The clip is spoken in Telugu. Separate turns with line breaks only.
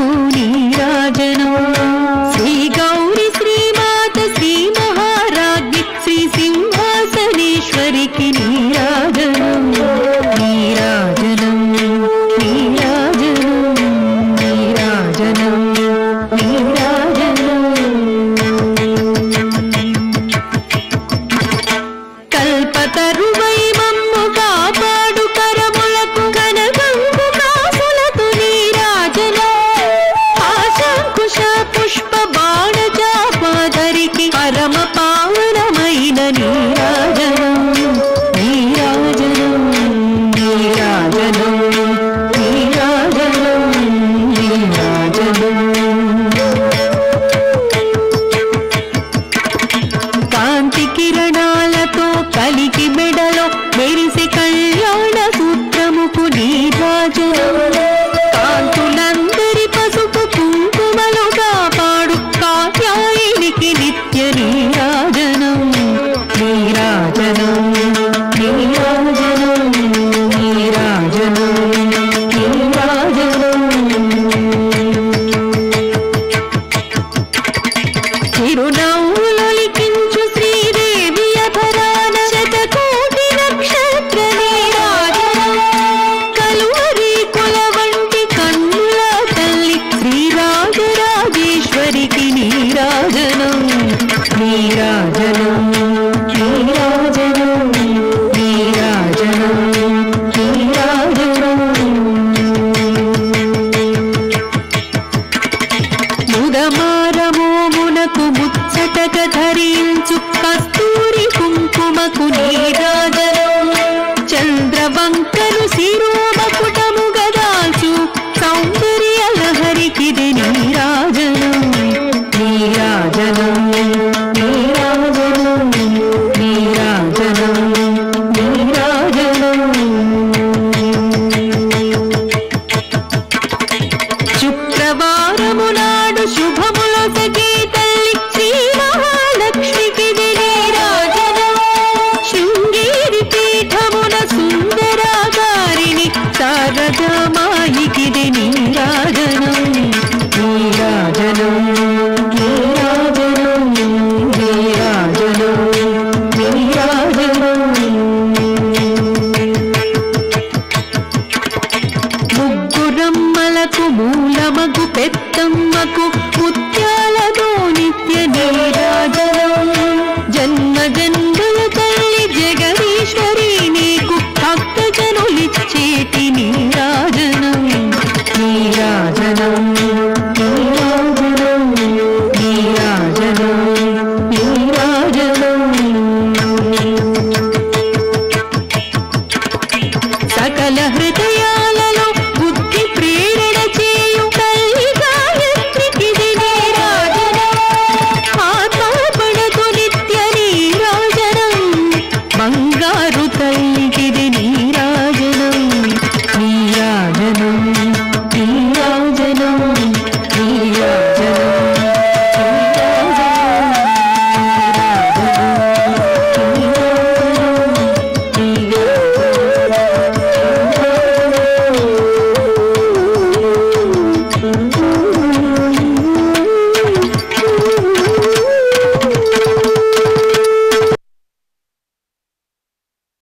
కుంకుమకు నీరాజనం శ్రీ గౌరి శ్రీమాత శ్రీ మహారాజ్ఞి శ్రీ సింహాసనేశ్వరికి నీరాజనం నీరాజనం నీరాజనం నీరాజనం నీరాజనం కల్పతరువై మమ్ము కాపాడు కరములకు కనకంకు కాసులతో నీరాజనం ఆశంకుశ పుష్ప బాణ చాపాధరికి పరమ పావనమైన నీరాజనం నీరాజనం నీరాజనం నీరాజనం నీరాజనం కాంతి కిరణాలతో కలికి మెడలో మెరిసే కళ్యాణ సూత్రముకు నీరాజనం కాంతులందరి పసుపు కుంకుమలు కాపాడు కాత్యాయనికి నిత్య నీరాజనం నీరాజనం నీరాజనం నీరాజనం నీరాజనం చిరునవ్వులొలికించు శ్రీదేవి అధరాన శతకోటి నక్షత్ర నీరాజనం కలువరి కుల వంటి కన్నుల తల్లి శ్రీరాజరాజేశ్వరికి నీరాజనం నీరాజనం నీరాజనం నీరాజనం నీరాజనం ముదమారమోమునకు ముచ్చటక ధరించు కస్తూరి కుంకుమకు నీరాజనం చంద్రవంకను శిరోమకుటము గదాల్చు సౌందర్య లహరికిది నీరాజనం నీరాజనం నీరాజనం నీరాజనం నీరాజనం శుక్రవారము నాడు శుభములొసగే తల్లి శ్రీ మహాలక్ష్మికి నీరాజనం శృంగేరి పీఠమున సుందరాకారిణి శారదామాయికి నీరాజనం నీరాజనం నీరాజనం నీరాజనం నీరాజనం ముగ్గురమ్మలకు మూలమగు పెద్దమ్మకు ముత్యాలతో నిత్య నీరాజనం జన్మ జన్మల తల్లి జగదీశ్వరి నీకు భక్తజనులిచ్చేటి నీరాజనం నీరాజనం